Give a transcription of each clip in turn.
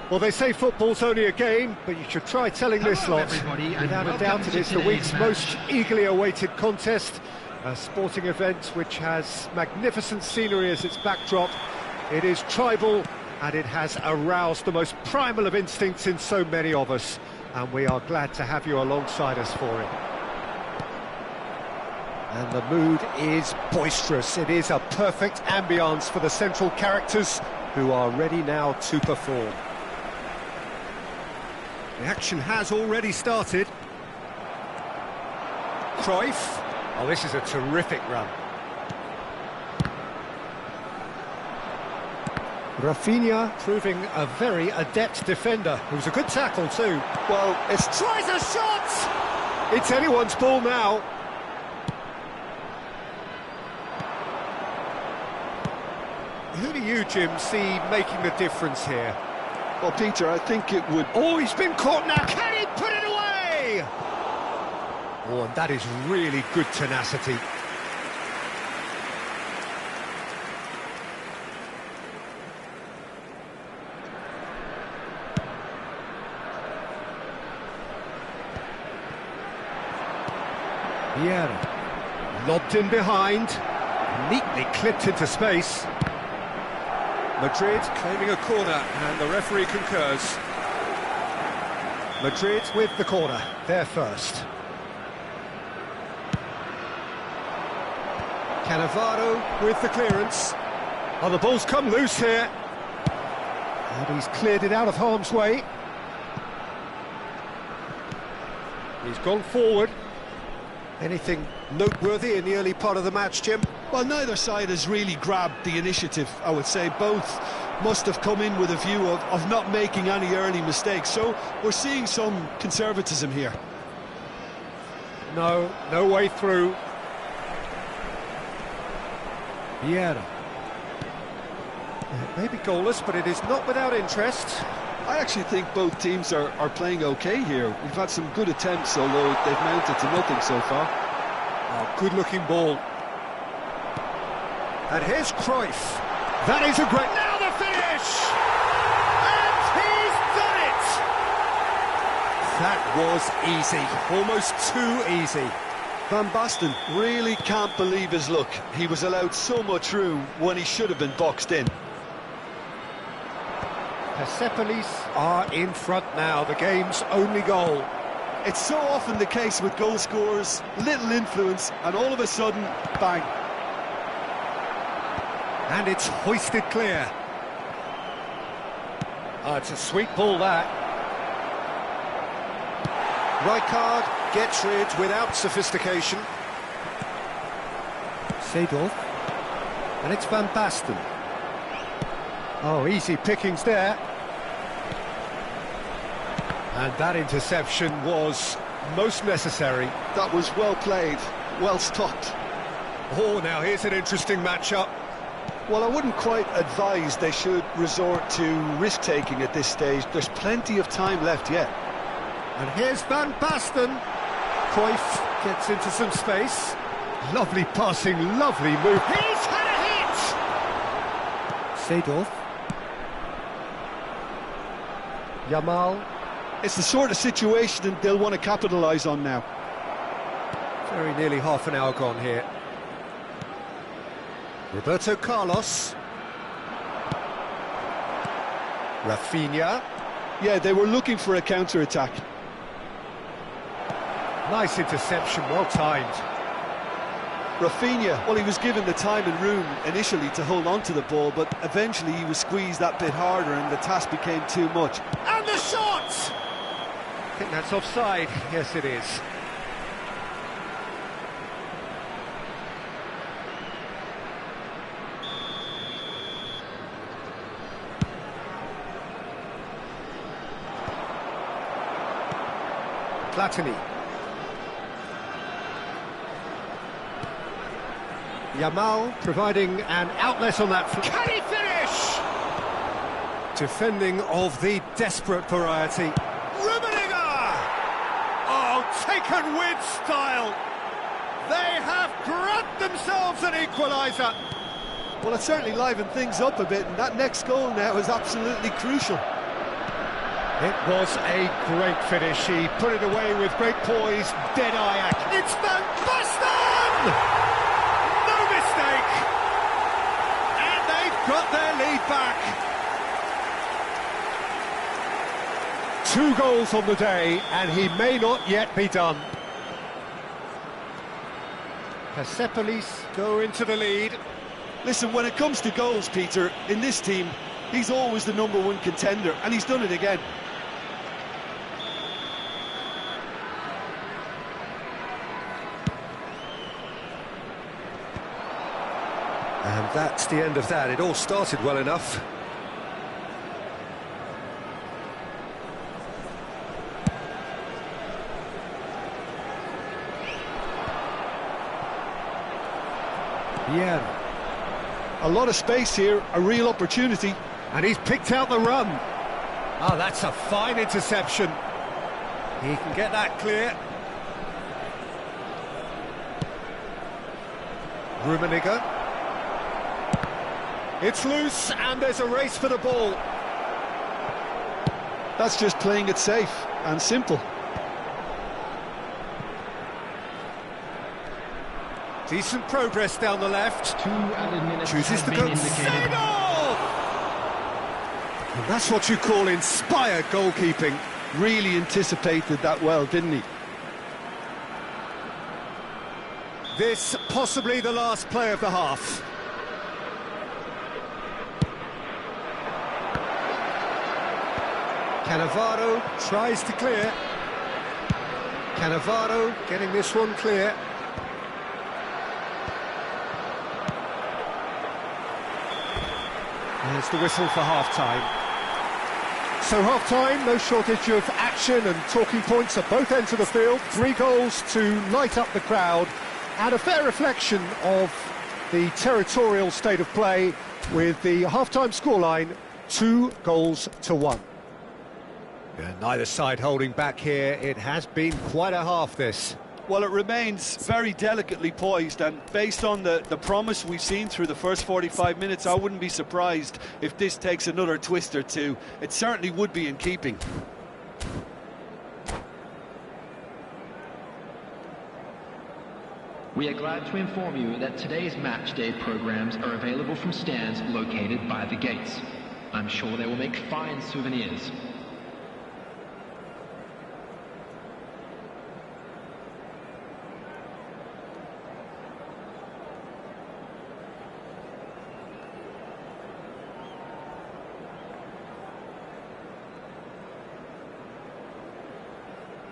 Well, they say football's only a game, but you should try telling this lot. Without a doubt, it is the week's most eagerly awaited contest, a sporting event which has magnificent scenery as its backdrop. It is tribal, and it has aroused the most primal of instincts in so many of us, and we are glad to have you alongside us for it. And the mood is boisterous. It is a perfect ambience for the central characters, who are ready now to perform. The action has already started. Cruyff. Oh, this is a terrific run. Rafinha proving a very adept defender. It was a good tackle too. Well, it tries a shot! It's anyone's ball now. Who do you, Jim, see making the difference here? Well, Peter, I think it would... Oh, he's been caught now. Can he put it away? Oh, and that is really good tenacity. Vieira. Lobbed in behind. Neatly clipped into space. Madrid claiming a corner, and the referee concurs. Madrid with the corner, they're first. Cannavaro with the clearance. Oh, the ball's come loose here. And he's cleared it out of harm's way. He's gone forward. Anything noteworthy in the early part of the match, Jim? Well, neither side has really grabbed the initiative, I would say. Both must have come in with a view of not making any early mistakes. So we're seeing some conservatism here. No way through. Vieira. It may be goalless, but it is not without interest. I actually think both teams are playing okay here. We've had some good attempts, although they've mounted to nothing so far. Oh, good-looking ball. And here's Cruyff. That is a great... Now the finish! And he's done it! That was easy. Almost too easy. Van Basten really can't believe his luck. He was allowed so much room when he should have been boxed in. Persepolis are in front now, the game's only goal. It's so often the case with goal scorers, little influence, and all of a sudden, bang. And it's hoisted clear. Oh, it's a sweet ball, that. Rijkaard gets rid without sophistication. Seedorf. And it's Van Basten. Oh, easy pickings there. And that interception was most necessary. That was well played, well stopped. Oh, now here's an interesting matchup. Well, I wouldn't quite advise they should resort to risk-taking at this stage. There's plenty of time left yet. And here's Van Basten. Cruyff gets into some space. Lovely passing, lovely move. He's had a hit! Seedorf. Yamal. It's the sort of situation they'll want to capitalise on now. Very nearly half an hour gone here. Roberto Carlos. Rafinha. Yeah, they were looking for a counter-attack. Nice interception, well timed. Rafinha, well, he was given the time and room initially to hold on to the ball, but eventually he was squeezed that bit harder and the task became too much. And the shot! I think that's offside. Yes, it is. Platini. Yamal providing an outlet on that. Can he finish? Defending of the desperate variety. Rummenigge! Oh, taken with style. They have grabbed themselves an equaliser. Well, it certainly livened things up a bit, and that next goal now is absolutely crucial. It was a great finish. He put it away with great poise. Dead-eye act. It's Van Basten! No mistake! And they've got their lead back. 2 goals on the day, and he may not yet be done. Persepolis go into the lead. Listen, when it comes to goals, Peter, in this team, he's always the #1 contender, and he's done it again. And that's the end of that. It all started well enough. Yeah. A lot of space here, a real opportunity. And he's picked out the run. Oh, that's a fine interception. He can get that clear. Rummenigge. It's loose, and there's a race for the ball. That's just playing it safe and simple. Decent progress down the left. 2 added minutes Chooses to go. Seedorf! And that's what you call inspired goalkeeping. Really anticipated that well, didn't he? This possibly the last play of the half. Cannavaro tries to clear. Cannavaro getting this one clear. There's the whistle for half-time. So half-time, no shortage of action and talking points at both ends of the field. 3 goals to light up the crowd, and a fair reflection of the territorial state of play with the half-time scoreline 2-1. Yeah, neither side holding back here. It has been quite a half, this. Well, it remains very delicately poised, and based on the promise we've seen through the first 45 minutes, I wouldn't be surprised if this takes another twist or two. It certainly would be in keeping. We are glad to inform you that today's match day programs are available from stands located by the gates. I'm sure they will make fine souvenirs.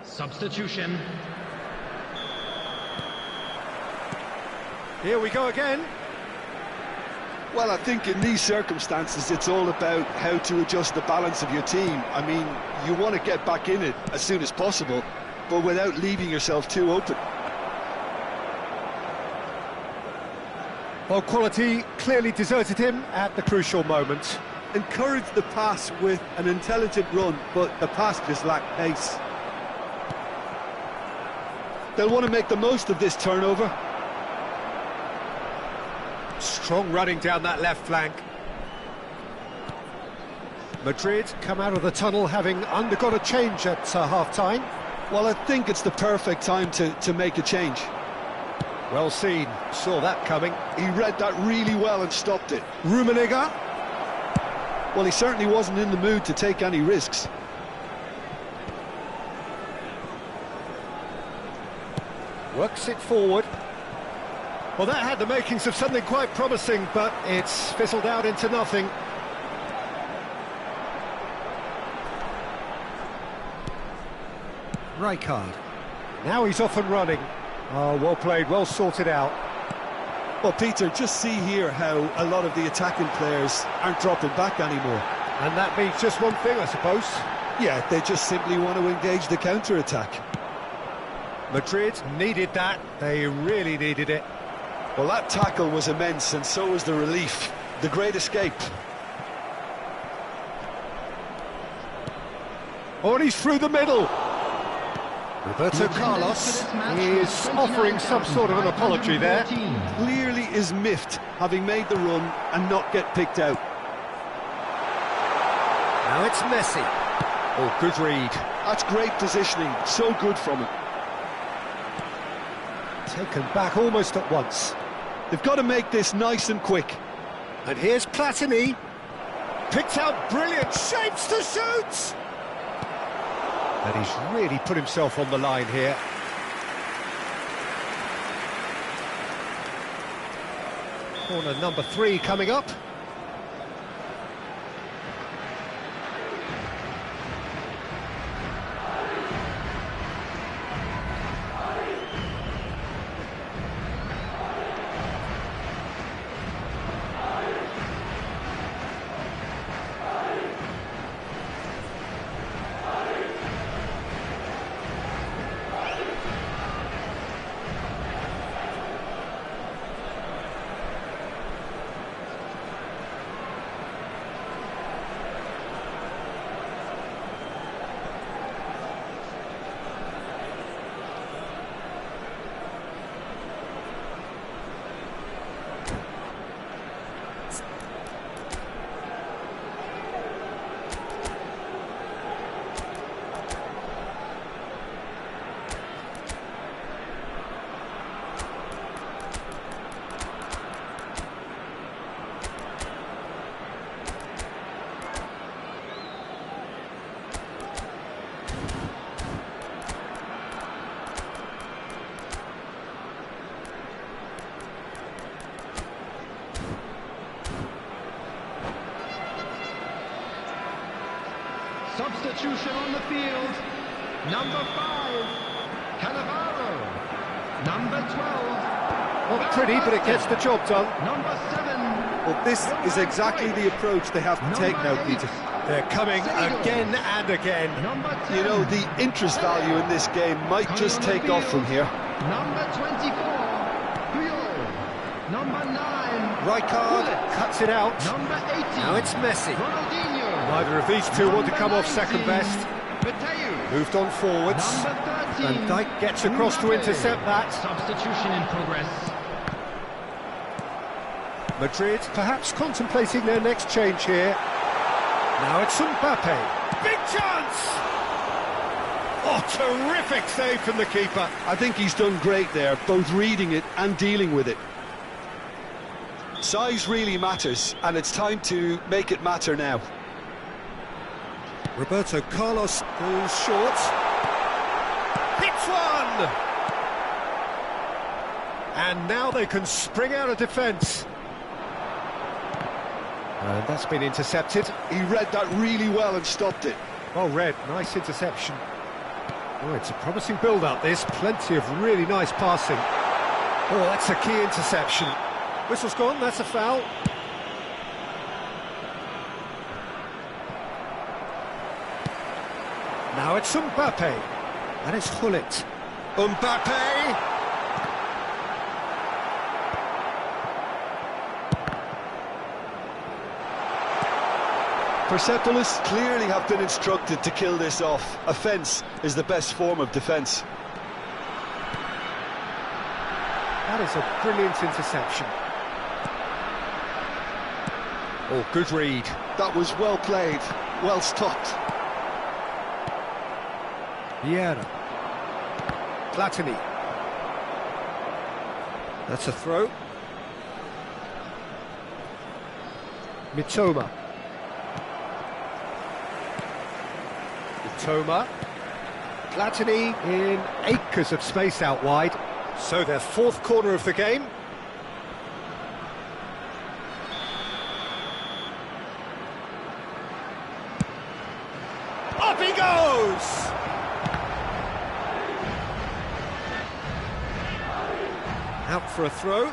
Substitution. Here we go again. Well, I think in these circumstances, it's all about how to adjust the balance of your team. I mean, you want to get back in it as soon as possible, but without leaving yourself too open. Well, quality clearly deserted him at the crucial moment. Encouraged the pass with an intelligent run, but the pass just lacked pace. They'll want to make the most of this turnover. Strong running down that left flank. Madrid come out of the tunnel having undergone a change at half-time. Well, I think it's the perfect time to make a change. Well seen, saw that coming. He read that really well and stopped it. Rummenigge. Well, he certainly wasn't in the mood to take any risks. Works it forward. Well, that had the makings of something quite promising, but it's fizzled out into nothing. Rijkaard. Now he's off and running. Oh, well played, well sorted out. Well, Peter, just see here how a lot of the attacking players aren't dropping back anymore. And that means just one thing, I suppose. Yeah, they just simply want to engage the counter-attack. Madrid needed that, they really needed it. Well, that tackle was immense, and so was the relief. The great escape. Oh, and he's through the middle. Roberto Carlos is offering some sort of an apology there. Clearly is miffed, having made the run and not get picked out. Now it's Messi. Oh, good read. That's great positioning, so good from him. Taken back almost at once. They've got to make this nice and quick. And here's Platini. Picked out brilliant shapes to shoot! And he's really put himself on the line here. Corner number 3 coming up. Substitution on the field. Number 5, Cannavaro. Number 12. Not pretty, but it gets the job done. Number 7. Well, this is exactly the approach they have to take now, Peter. They're coming again and again. Number 10. You know, the interest value in this game might just take off from here. Number 24, Puyol. Number 9, Rijkaard cuts it out. Number 18. Now it's Messi. Ronaldinho. Neither of these two want to come off second best. Mateu. Moved on forwards. Number 13. And Dijk gets across to intercept that. Substitution in progress. Madrid perhaps contemplating their next change here. Now it's Mbappe. Big chance! Oh, terrific save from the keeper. I think he's done great there, both reading it and dealing with it. Size really matters, and it's time to make it matter now. Roberto Carlos goes short. Hits one! And now they can spring out of defence. And that's been intercepted. He read that really well and stopped it. Well read, nice interception. Oh, it's a promising build-up, this. Plenty of really nice passing. Oh, that's a key interception. Whistle's gone, that's a foul. Now it's Mbappe. And it's Gullit. Mbappe! Persepolis clearly have been instructed to kill this off. Offence is the best form of defence. That is a brilliant interception. Oh, good read. That was well played, well stopped. Vieira. Platini. That's a throw. Mitoma. Platini in acres of space out wide. So their fourth corner of the game. Up he goes! Out for a throw.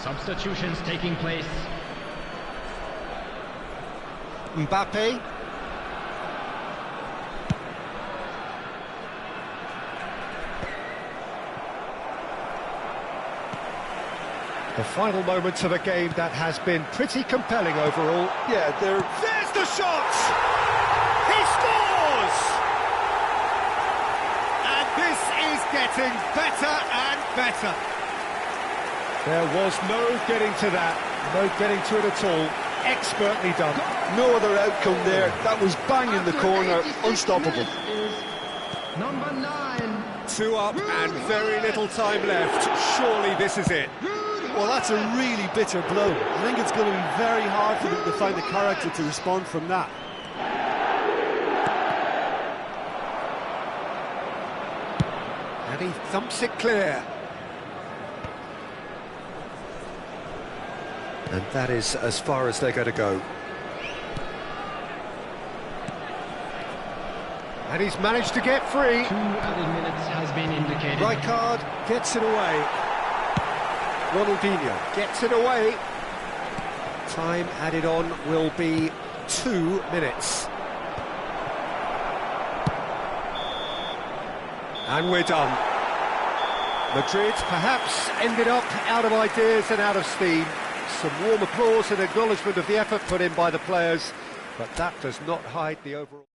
Substitutions taking place. Mbappe. The final moments of a game that has been pretty compelling overall. Yeah, There's the shot! He scores! And this is getting better and better. There was no getting to that, no getting to it at all. Expertly done. no other outcome there. That was bang in the corner, unstoppable. Number 9. 2 up and very little time left. Surely this is it. Well, that's a really bitter blow. I think it's going to be very hard for them to find the character to respond from that. And he thumps it clear. And that is as far as they're going to go. And he's managed to get free. 2 added minutes has been indicated. Rijkaard gets it away. Ronaldinho gets it away. Time added on will be 2 minutes. And we're done. Madrid perhaps ended up out of ideas and out of steam. Some warm applause and acknowledgement of the effort put in by the players, but that does not hide the overall...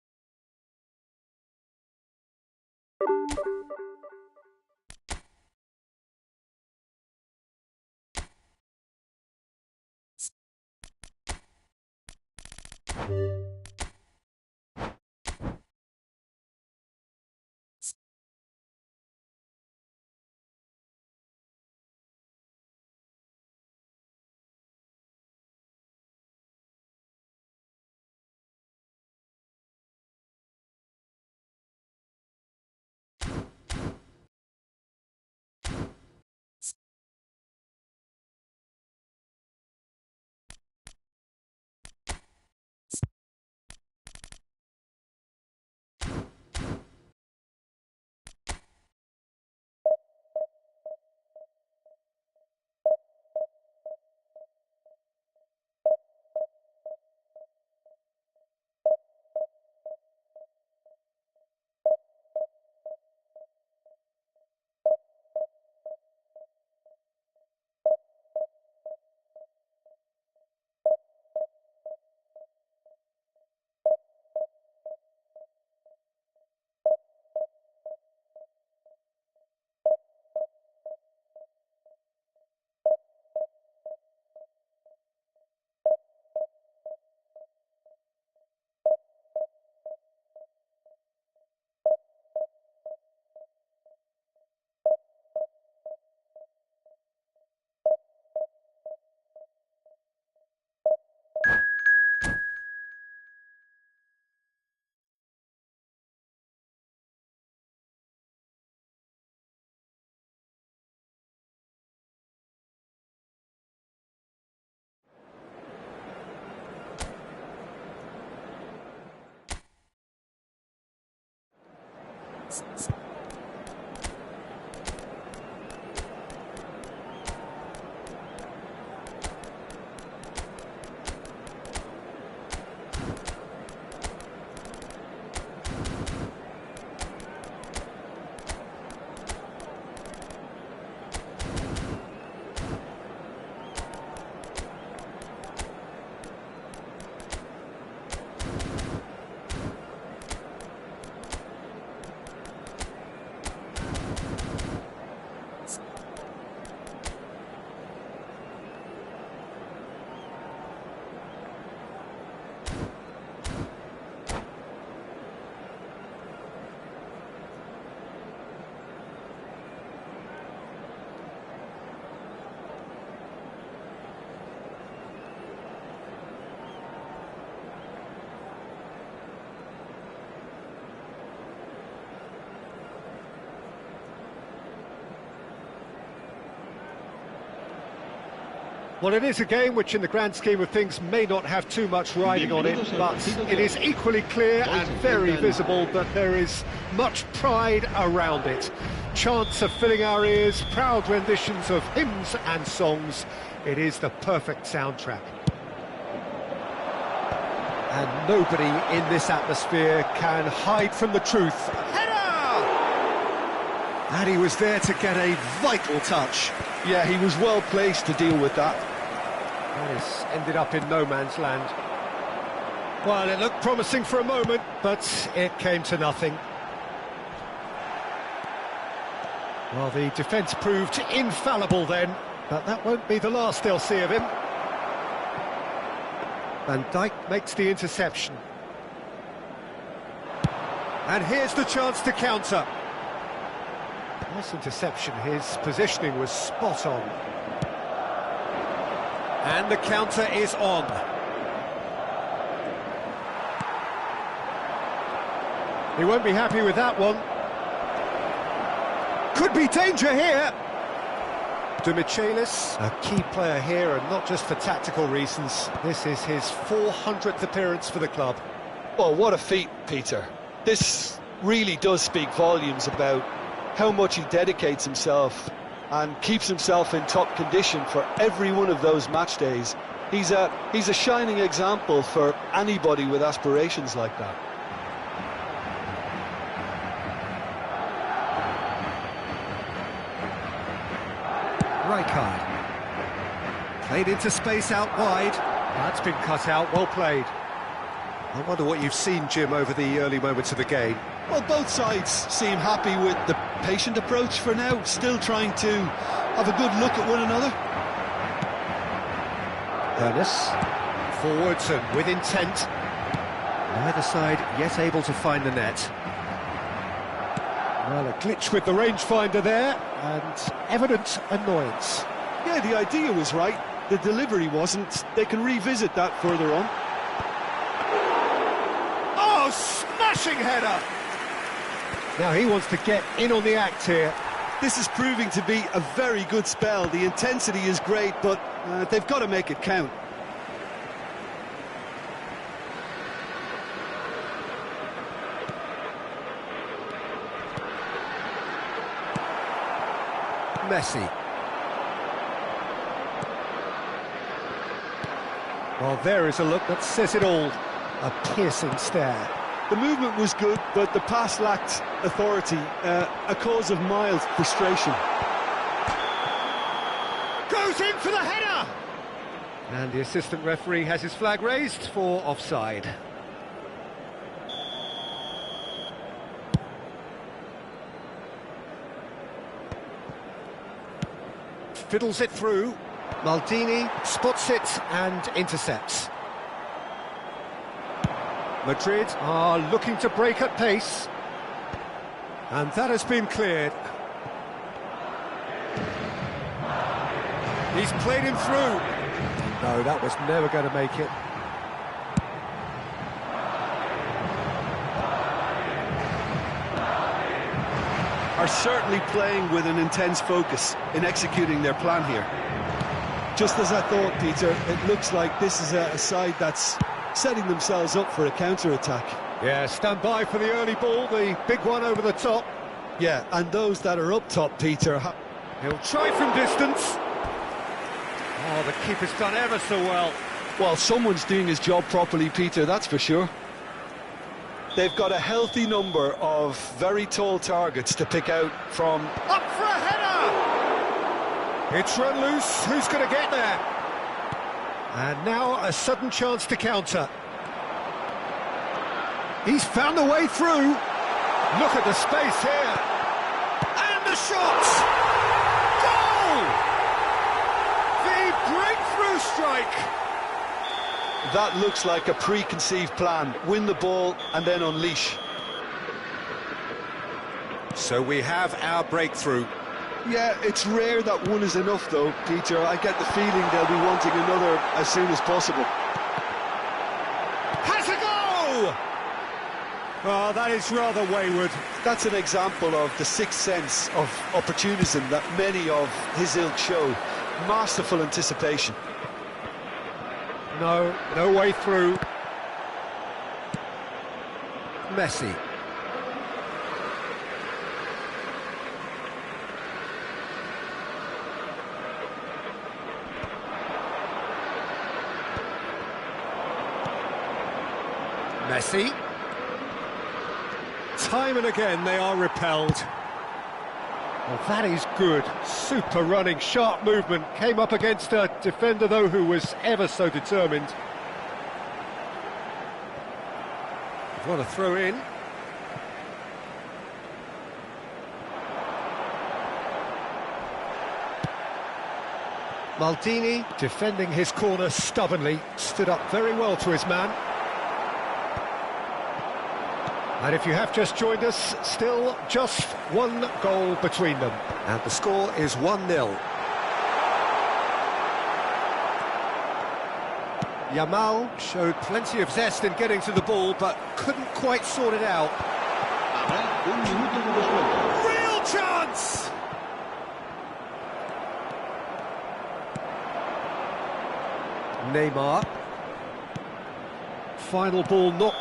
Well, it is a game which, in the grand scheme of things, may not have too much riding on it, but it is equally clear and very visible that there is much pride around it. Chants are filling our ears, proud renditions of hymns and songs. It is the perfect soundtrack. And nobody in this atmosphere can hide from the truth. Header! And he was there to get a vital touch. Yeah, he was well placed to deal with that. And it's ended up in no man's land. Well, it looked promising for a moment, but it came to nothing. Well, the defence proved infallible then, but that won't be the last they'll see of him. Van Dijk makes the interception. And here's the chance to counter. Nice interception, his positioning was spot on. And the counter is on. He won't be happy with that one. Could be danger here. Demichelis, a key player here, and not just for tactical reasons. This is his 400th appearance for the club. Well, what a feat, Peter. This really does speak volumes about how much he dedicates himself and keeps himself in top condition for every one of those match days. He's a shining example for anybody with aspirations like that. Rijkaard. Played into space out wide. That's been cut out, well played. I wonder what you've seen, Jim, over the early moments of the game. Well, both sides seem happy with the patient approach for now, still trying to have a good look at one another. Ernest, forwards and with intent. Neither side yet able to find the net. Well, a glitch with the rangefinder there, and evident annoyance. Yeah, the idea was right, the delivery wasn't. They can revisit that further on. Oh, smashing header! Now he wants to get in on the act here. This is proving to be a very good spell. The intensity is great, but they've got to make it count. Messi. Well, there is a look that says it all. A piercing stare. The movement was good, but the pass lacked authority, a cause of mild frustration. Goes in for the header! And the assistant referee has his flag raised for offside. Fiddles it through. Maldini spots it and intercepts. Madrid are looking to break at pace. And that has been cleared. He's played him through. No, that was never going to make it. Are certainly playing with an intense focus in executing their plan here. Just as I thought, Peter, it looks like this is a side that's setting themselves up for a counter-attack. Yeah, stand by for the early ball, the big one over the top. Yeah, and those that are up top, Peter. He'll try from distance. Oh, the keeper's done ever so well. Well, someone's doing his job properly, Peter, that's for sure. They've got a healthy number of very tall targets to pick out from. Up for a header! It's run loose, who's going to get there? And now a sudden chance to counter. He's found the way through. Look at the space here. And the shot! Goal! The breakthrough strike! That looks like a preconceived plan. Win the ball and then unleash. So we have our breakthrough. Yeah, it's rare that one is enough though, Peter. I get the feeling they'll be wanting another as soon as possible. Has a go! Oh, that is rather wayward. That's an example of the sixth sense of opportunism that many of his ilk show. Masterful anticipation. No way through. Messi. Messi. Time and again they are repelled. Well, that is good. Super running, sharp movement. Came up against a defender, though, who was ever so determined. What a throw in. Maldini, defending his corner stubbornly, stood up very well to his man. And if you have just joined us, still just one goal between them. And the score is 1-0. Yamal showed plenty of zest in getting to the ball, but couldn't quite sort it out. Real chance! Neymar. Final ball not.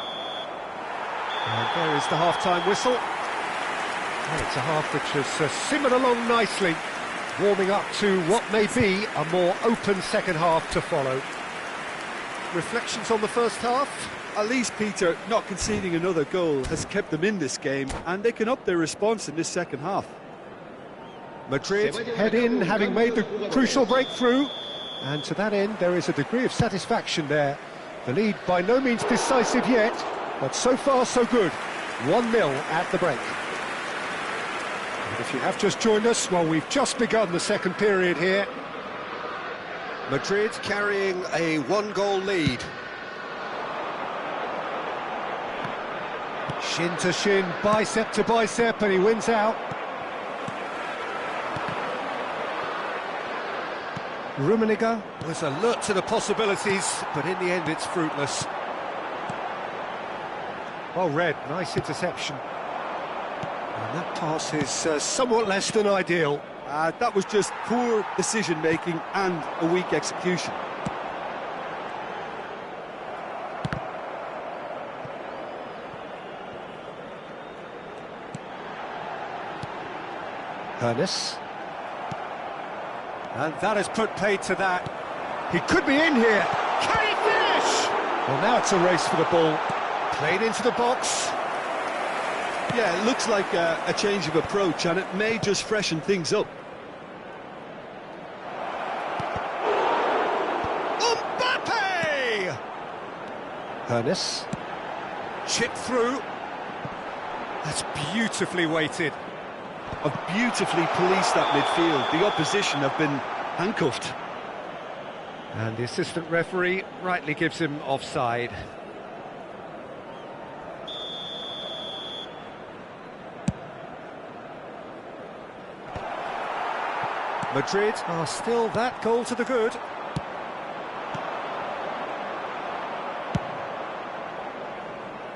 And there is the half-time whistle. And it's a half which has simmered along nicely, warming up to what may be a more open second half to follow. Reflections on the first half? At least, Peter, not conceding another goal has kept them in this game, and they can up their response in this second half. Madrid head in, having made the crucial breakthrough, and to that end there is a degree of satisfaction there. The lead by no means decisive yet, but so far so good. 1-0 at the break. And if you have just joined us, well, we've just begun the second period here. Madrid carrying a one-goal lead. Shin to shin, bicep to bicep, and he wins out. Rummenigge was alert to the possibilities, but in the end it's fruitless. Well read, nice interception. And that pass is somewhat less than ideal. That was just poor decision-making and a weak execution. Hernes. And that has put paid to that. He could be in here. Can he finish? Well, now it's a race for the ball. Played into the box. Yeah, it looks like a change of approach, and it may just freshen things up. Mbappe! Hernes. Chipped through. That's beautifully weighted. Have beautifully policed that midfield. The opposition have been handcuffed. And the assistant referee rightly gives him offside. Madrid are still that goal to the good.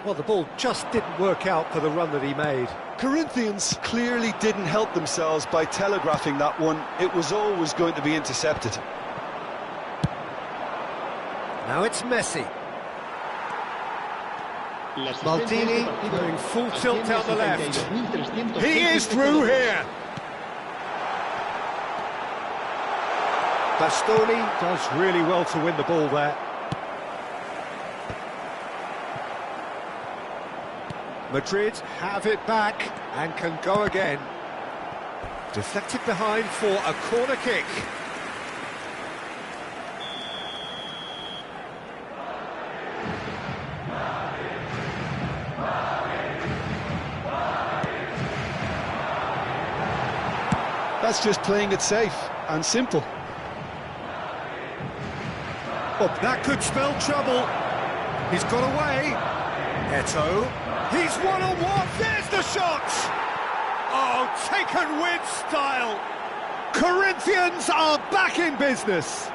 Well, the ball just didn't work out for the run that he made. Corinthians clearly didn't help themselves by telegraphing that one. It was always going to be intercepted. Now it's Messi. Maldini going full tilt down the left. He is through here. Bastoni does really well to win the ball there. Madrid have it back and can go again. Deflected behind for a corner kick. That's just playing it safe and simple. Oh, that could spell trouble. He's got away. Eto'o. He's one-on-one. There's the shot. Oh, taken with style. Corinthians are back in business.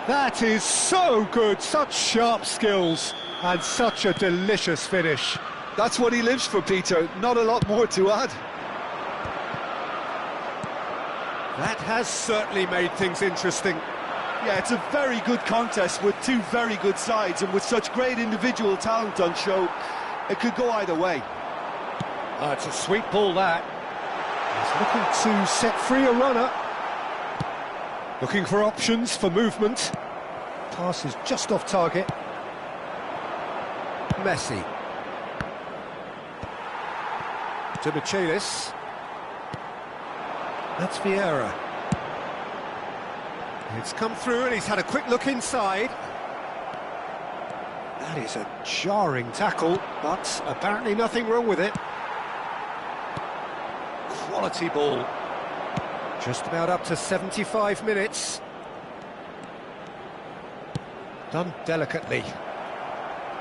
That is so good. Such sharp skills and such a delicious finish. That's what he lives for, Peter. Not a lot more to add. That has certainly made things interesting. Yeah, it's a very good contest with two very good sides, and with such great individual talent on show, it could go either way. It's a sweet ball, that. He's looking to set free a runner. Looking for options for movement. Pass is just off target. Messi. To Michelis. That's Vieira. It's come through and he's had a quick look inside. That is a jarring tackle, but apparently nothing wrong with it. Quality ball. Just about up to 75 minutes. Done delicately.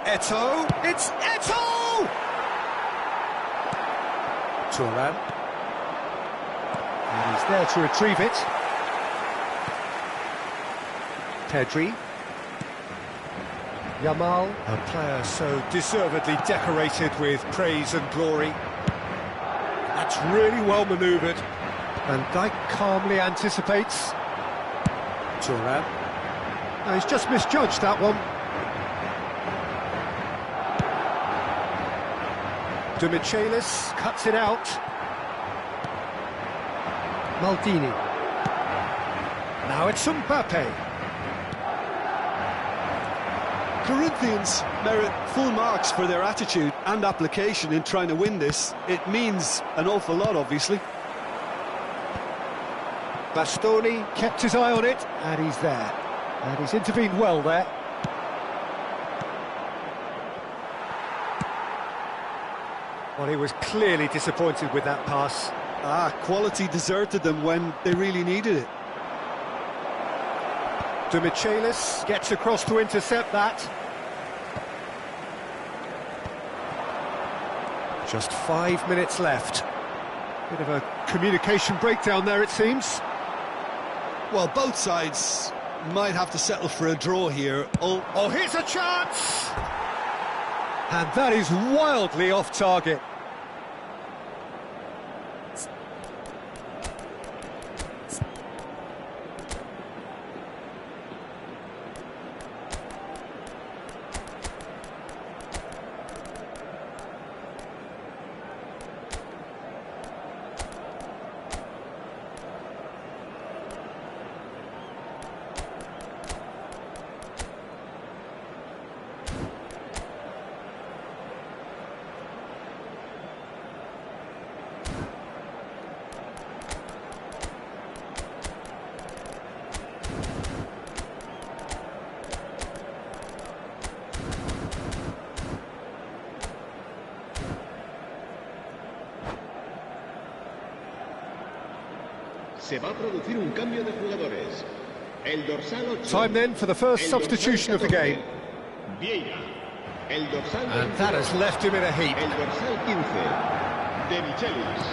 Eto'o! It's Eto'o! Thuram. And he's there to retrieve it. Pedri. Yamal, a player so deservedly decorated with praise and glory. That's really well manoeuvred. And Dijk calmly anticipates. Thuram. No, he's just misjudged that one. De Michelis cuts it out. Maldini. Now it's Mbappe. Corinthians merit full marks for their attitude and application in trying to win this. It means an awful lot, obviously. Bastoni kept his eye on it, and he's there. And he's intervened well there. Well, he was clearly disappointed with that pass. Quality deserted them when they really needed it. De Michelis gets across to intercept that. Just 5 minutes left. Bit of a communication breakdown there, it seems. Well, both sides might have to settle for a draw here. Oh, here's a chance! And that is wildly off target. Se va a producir un cambio de jugadores. El dorsal 8. Time then for the first substitution of the game. Vieira. El dorsal 20. And that has left him in a heap. El dorsal 15. De Michelis.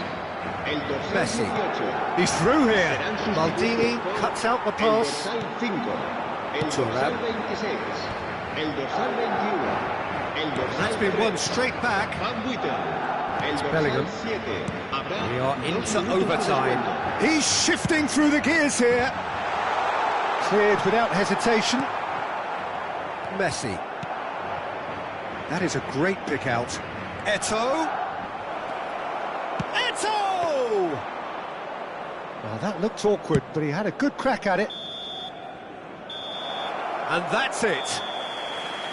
El dorsal Messi. 18. He's through here. Maldini cuts out the pass. El dorsal 5. El dorsal 26. El dorsal 21. El dorsal That's been won straight back. Van Buiten. Bellingham. We are into overtime. He's shifting through the gears here. Cleared without hesitation. Messi. That is a great pick out. Eto'o! Eto'o! Well, that looked awkward, but he had a good crack at it. And that's it.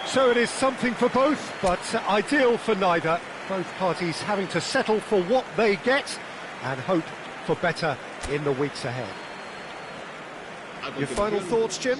So it is something for both, but ideal for neither. Both parties having to settle for what they get and hope for better in the weeks ahead. Your final thoughts, Jim?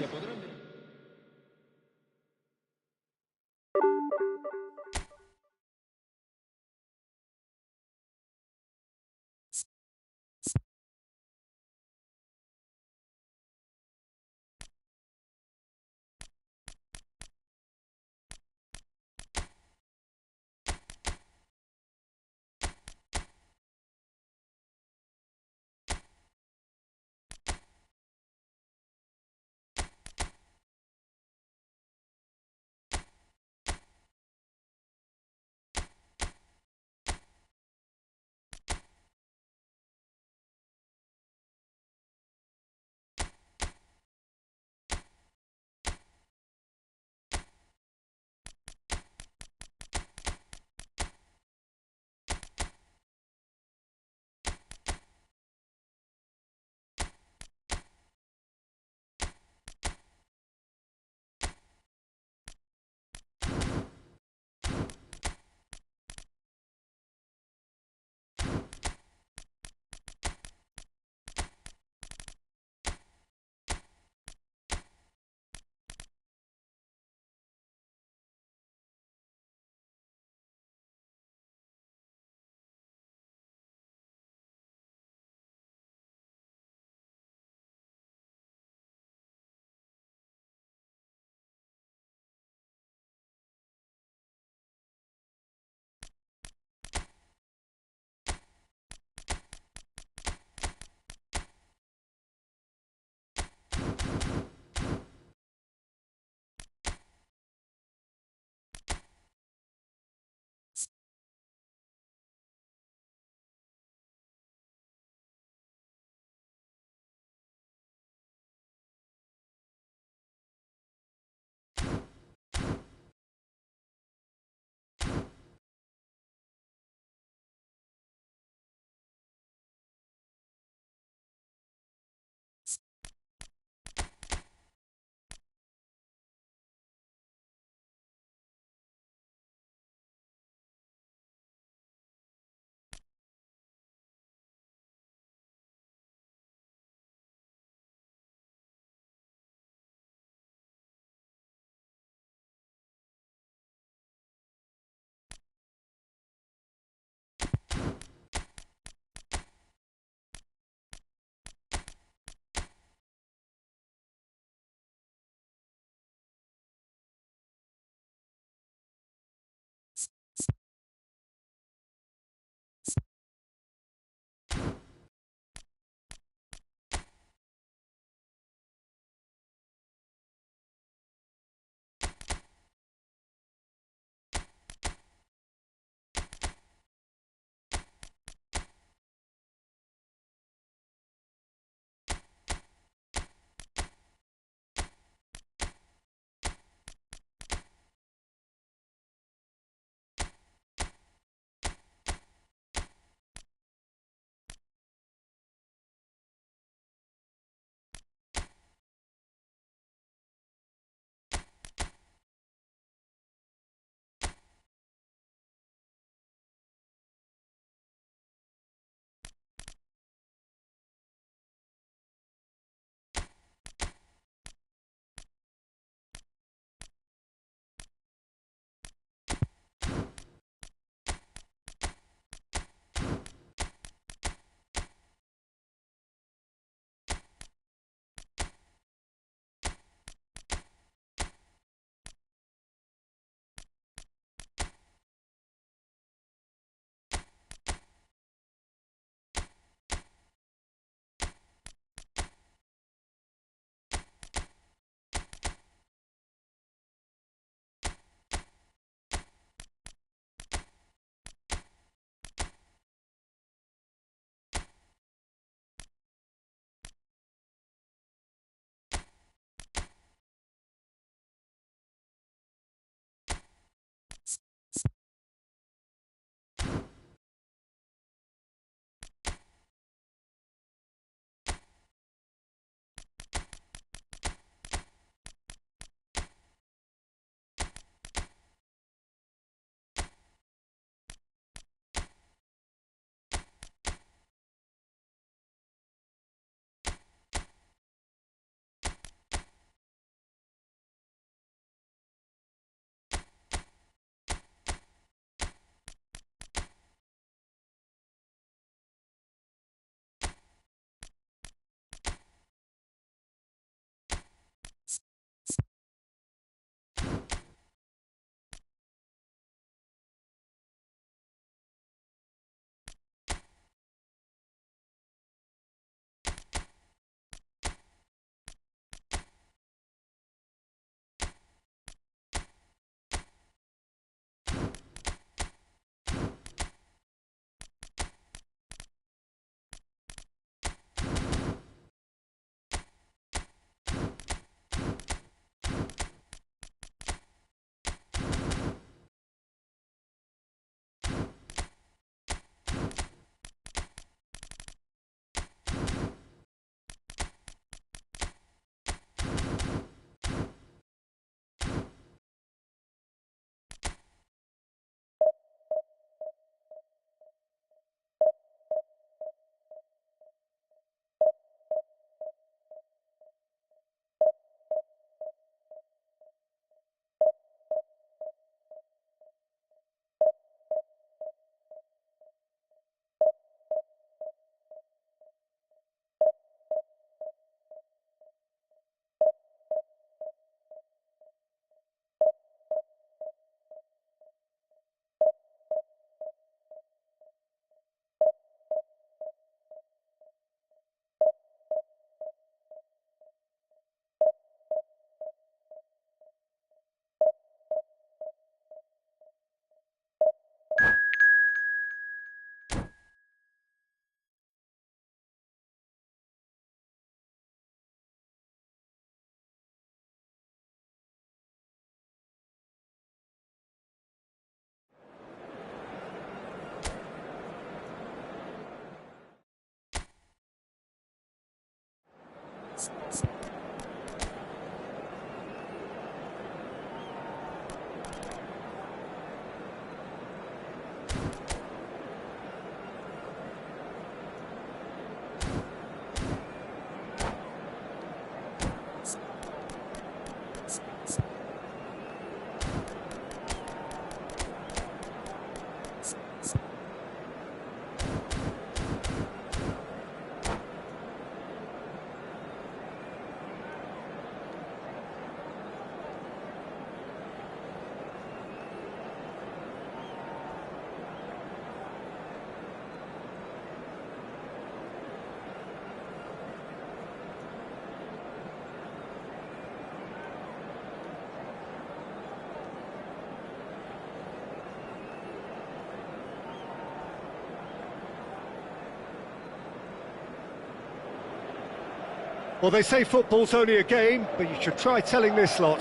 Well, they say football's only a game, but you should try telling this lot.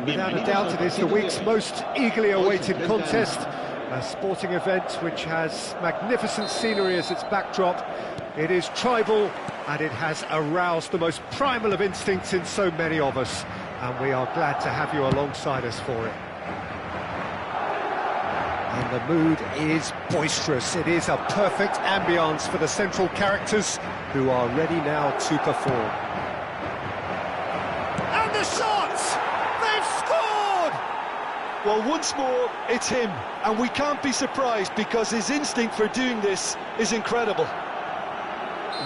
Without a doubt, it is the week's most eagerly awaited contest. A sporting event which has magnificent scenery as its backdrop. It is tribal, and it has aroused the most primal of instincts in so many of us. And we are glad to have you alongside us for it. And the mood is boisterous. It is a perfect ambience for the central characters who are ready now to perform. And the shots! They've scored! Well, once more, it's him, and we can't be surprised because his instinct for doing this is incredible.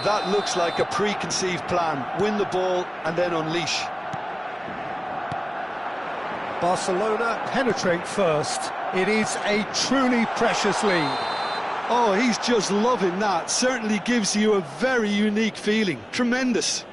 That looks like a preconceived plan. Win the ball and then unleash. Barcelona penetrate first. It is a truly precious lead. Oh, he's just loving that. Certainly gives you a very unique feeling. Tremendous.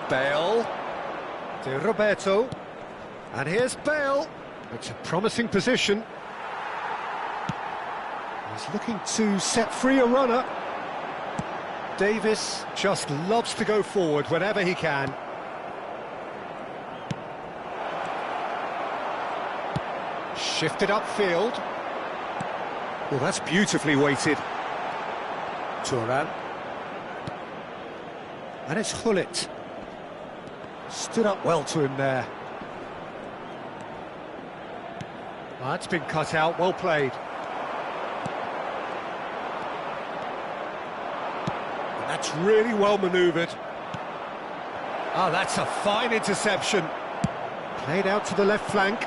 Bale, to Roberto, and here's Bale. It's a promising position. He's looking to set free a runner. Davis just loves to go forward whenever he can. Shifted upfield. Well, that's beautifully weighted. Turan. And it's Hullet. Stood up well to him there. That's been cut out, well played. And that's really well manoeuvred. Oh, that's a fine interception. Played out to the left flank.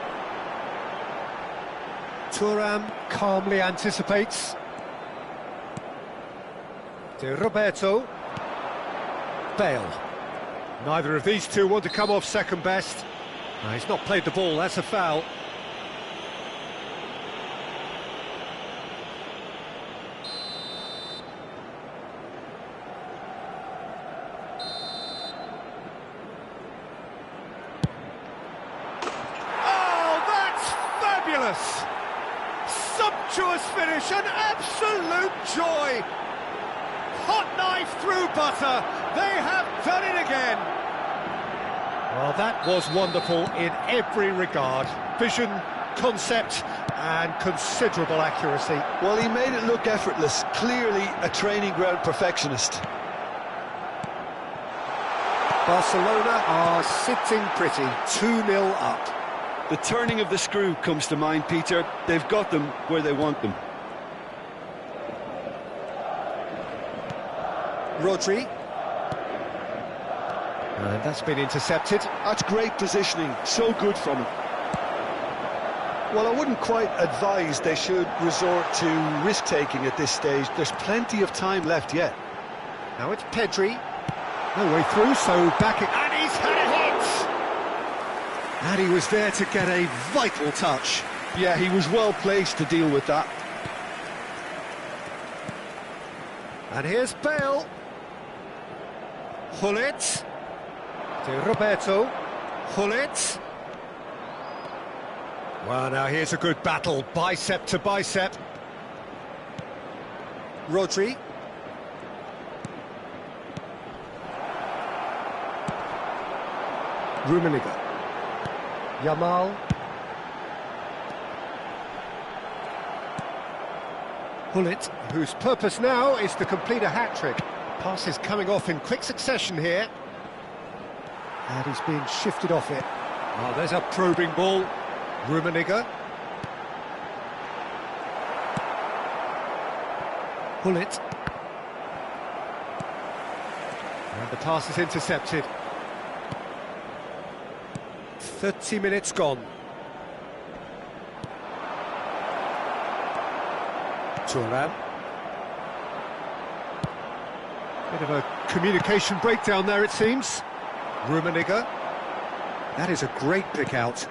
Thuram calmly anticipates. To Roberto. Bale. Neither of these two want to come off second best. No, he's not played the ball, that's a foul. Oh, that's fabulous! Sumptuous finish, an absolute joy! Hot knife through butter, they have done it again! Well, that was wonderful in every regard. Vision, concept, and considerable accuracy. Well, he made it look effortless. Clearly a training ground perfectionist. Barcelona are sitting pretty, 2-0 up. The turning of the screw comes to mind, Peter. They've got them where they want them. Rodri. And that's been intercepted. That's great positioning, so good from him. Well, I wouldn't quite advise they should resort to risk-taking at this stage. There's plenty of time left yet. Now it's Pedri. No way through, so back it... And he's had a hit! And he was there to get a vital touch. Yeah, he was well placed to deal with that. And here's Bale. Gullit. To Roberto. Gullit. Well, now here's a good battle, bicep to bicep. Rodri. Rummenigge. Yamal. Gullit, whose purpose now is to complete a hat-trick. Pass is coming off in quick succession here. And he's being shifted off it. Oh, there's a probing ball. Rummenigge. Gullit. And the pass is intercepted. 30 minutes gone. Thuram. Bit of a communication breakdown there, it seems. Rummenigge. That is a great pick out.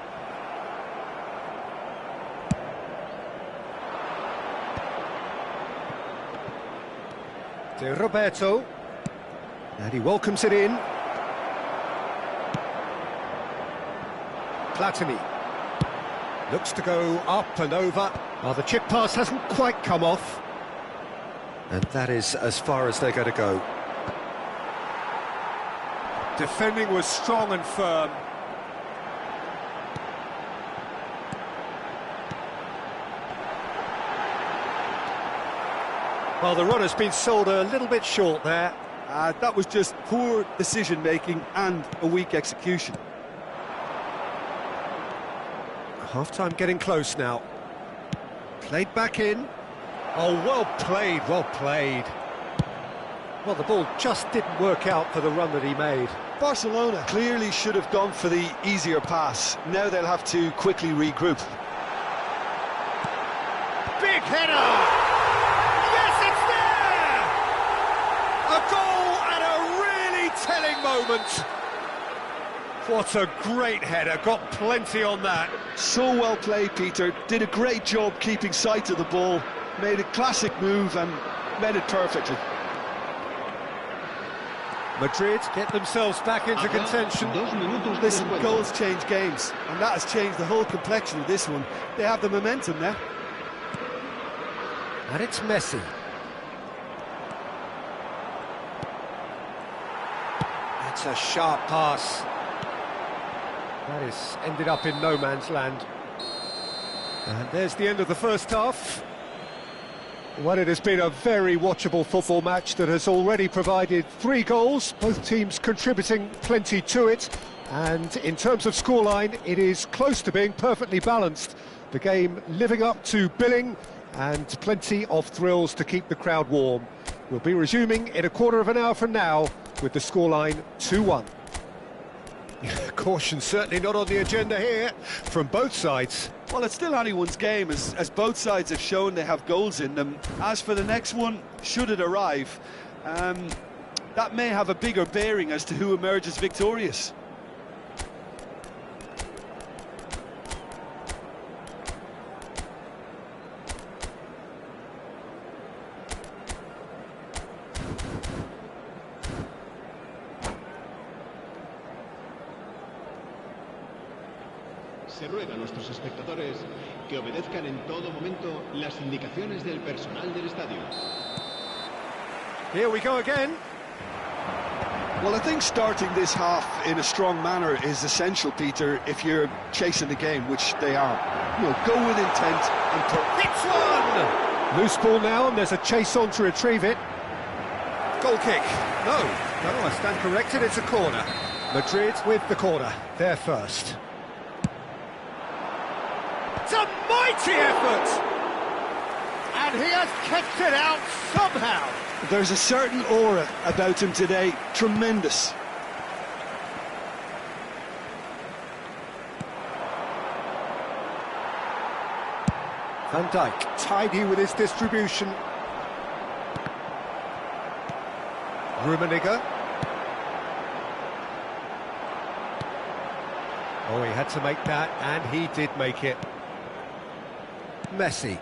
De Roberto. And he welcomes it in. Platini. Looks to go up and over. Well, the chip pass hasn't quite come off. And that is as far as they're going to go. Defending was strong and firm. Well, the run has been sold a little bit short there. That was just poor decision-making and a weak execution. Half-time getting close now. Played back in. Oh, well played, well played. Well, the ball just didn't work out for the run that he made. Barcelona clearly should have gone for the easier pass. Now they'll have to quickly regroup. Big header! Yes, it's there! A goal at a really telling moment. What a great header, got plenty on that. So well played, Peter. Did a great job keeping sight of the ball. Made a classic move and made it perfectly. Madrid get themselves back into contention. Listen, goals change games, and that has changed the whole complexion of this one. They have the momentum now. And it's Messi. That's a sharp pass. That is ended up in no man's land. And there's the end of the first half. Well, it has been a very watchable football match that has already provided 3 goals, both teams contributing plenty to it. And in terms of scoreline, it is close to being perfectly balanced. The game living up to billing and plenty of thrills to keep the crowd warm. We'll be resuming in a quarter of an hour from now with the scoreline 2-1. Caution certainly not on the agenda here from both sides. Well, it's still anyone's game, as both sides have shown they have goals in them. As for the next one, should it arrive, that may have a bigger bearing as to who emerges victorious. Se ruega a nuestros espectadores que obedezcan en todo momento las indicaciones del personal del estadio. Here we go again. Well, I think starting this half in a strong manner is essential, Peter, if you're chasing the game, which they are. You know, go with intent and Hits one! Loose ball now, and there's a chase on to retrieve it. Goal kick. No, I stand corrected, it's a corner. Madrid with the corner, they're first. It's a mighty effort! And he has kept it out somehow. There's a certain aura about him today, tremendous. Van Dijk, tidy with his distribution. Rummenigge. Oh, he had to make that, and he did make it. Messi.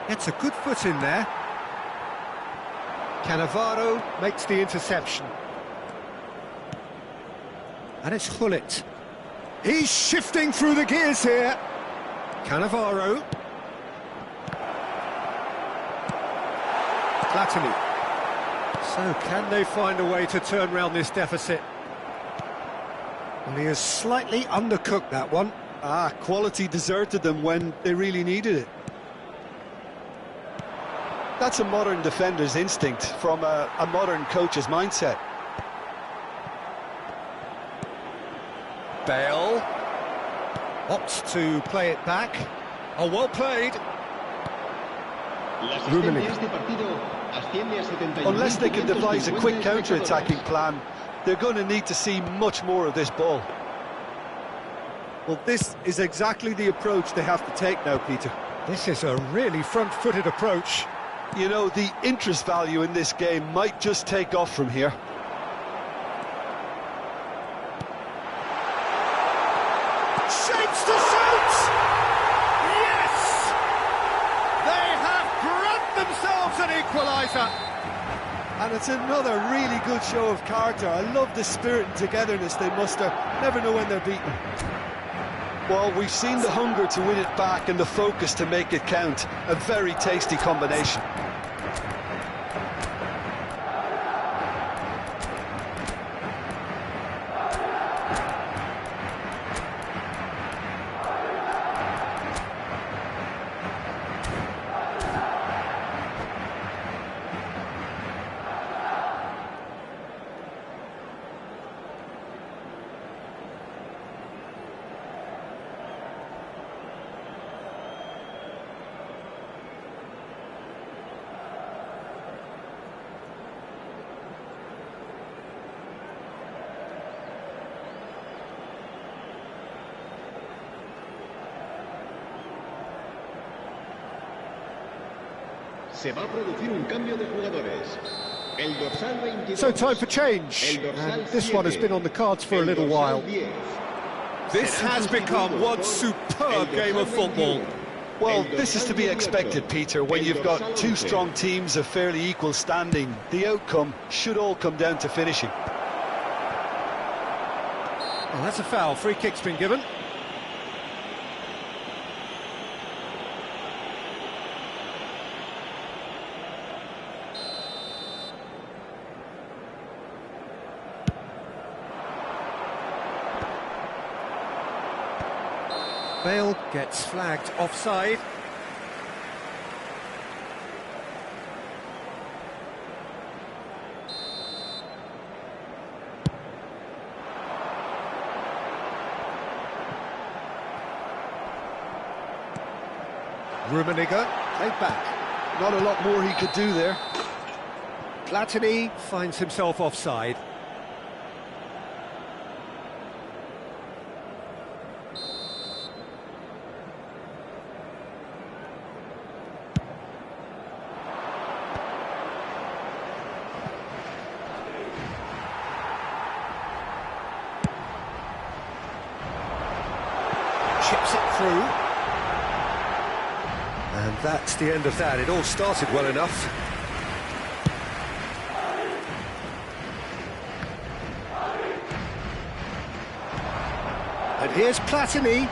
Gets a good foot in there. Cannavaro makes the interception. And it's Gullit. He's shifting through the gears here. Cannavaro. Platini. So can they find a way to turn round this deficit? Well, he has slightly undercooked that one. Quality deserted them when they really needed it. That's a modern defender's instinct from a modern coach's mindset. Bale opts to play it back. Oh, well played. Unless they can devise a quick counter-attacking plan, they're going to need to see much more of this ball. Well, this is exactly the approach they have to take now, Peter. This is a really front-footed approach. You know, the interest value in this game might just take off from here. Shapes to shoot! Yes! They have grabbed themselves an equaliser. And it's another really good show of character. I love the spirit and togetherness they muster. Never know when they're beaten. Well, we've seen the hunger to win it back and the focus to make it count. A very tasty combination. Se va a producir un cambio de jugadores. El dorsal 22. So time for change. And this one has been on the cards for a little while. This has become one superb game of football. Well, this is to be expected, Peter, when you've got two strong teams of fairly equal standing. The outcome should all come down to finishing. Well, that's a foul. Free kick's been given. Bale gets flagged offside. Rummenigge, played back. Not a lot more he could do there. Platini finds himself offside. Chips it through. And that's the end of that. It all started well enough. And here's Platini.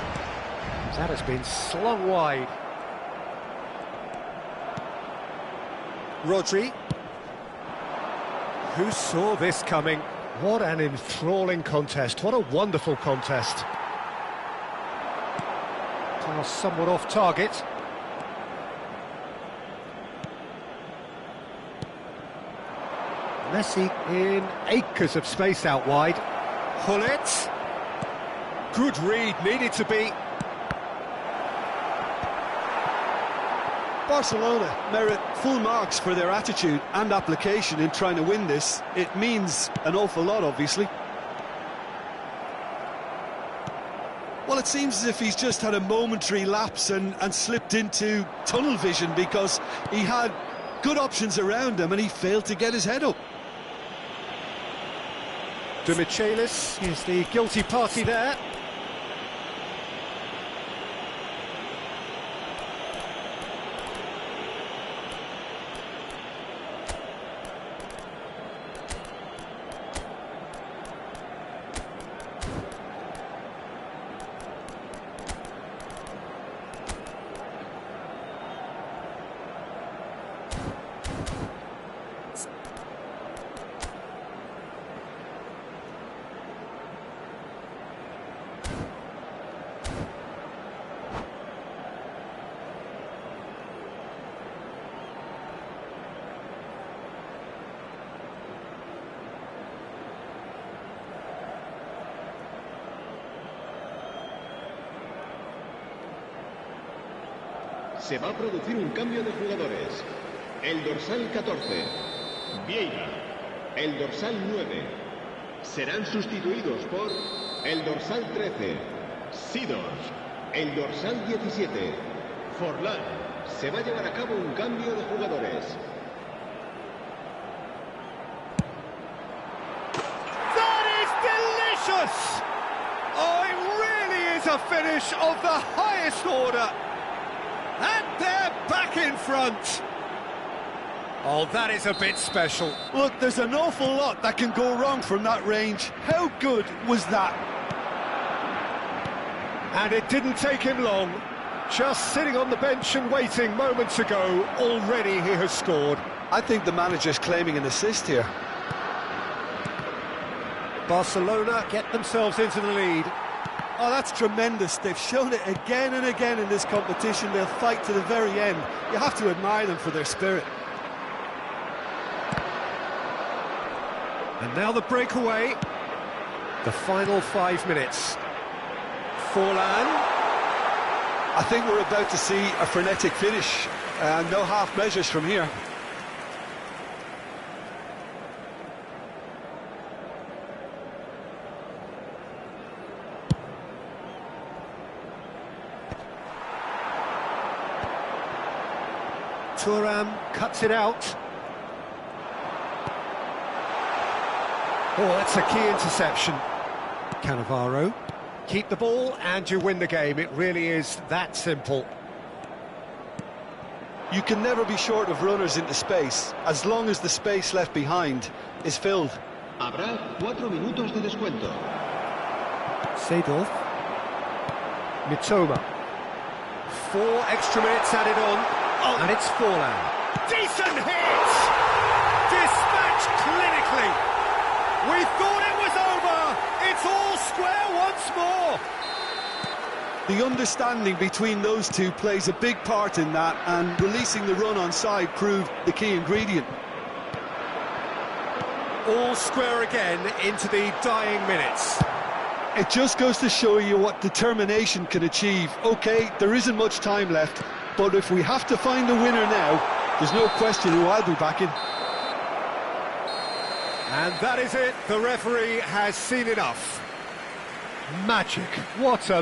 That has been slung wide. Rodri. Who saw this coming? What an enthralling contest. What a wonderful contest. Pass somewhat off target. Messi in acres of space out wide. Gullit. Good read, needed to be. Barcelona merit full marks for their attitude and application in trying to win this. It means an awful lot, obviously. Well, it seems as if he's just had a momentary lapse and slipped into tunnel vision because he had good options around him and he failed to get his head up. De Michelis is the guilty party there. Se va a producir un cambio de jugadores. El dorsal 14, Vieira. El dorsal 9. Serán sustituidos por el dorsal 13, Seedorf. El dorsal 17, Forlán. Se va a llevar a cabo un cambio de jugadores. That is delicious! Oh, it really is a finish of the highest order. And they're back in front. Oh, that is a bit special. Look, there's an awful lot that can go wrong from that range. How good was that? And it didn't take him long. Just sitting on the bench and waiting moments ago, already he has scored. I think the manager's claiming an assist here. Barcelona get themselves into the lead. Oh, that's tremendous. They've shown it again and again in this competition. They'll fight to the very end. You have to admire them for their spirit. And now the breakaway. The final 5 minutes. Forlan. I think we're about to see a frenetic finish. No half measures from here. Thuram cuts it out. Oh, that's a key interception. Cannavaro. Keep the ball and you win the game. It really is that simple. You can never be short of runners into space, as long as the space left behind is filled. Habrá 4 minutos de descuento. Seedorf. Mitoma. 4 extra minutes added on. Oh, and it's Forlan. Decent hit! Dispatched clinically. We thought it was over. It's all square once more. The understanding between those two plays a big part in that, and releasing the run on side proved the key ingredient. All square again into the dying minutes. It just goes to show you what determination can achieve. OK, there isn't much time left, but if we have to find a winner now, there's no question who I'll be backing. And that is it. The referee has seen enough. Magic. What a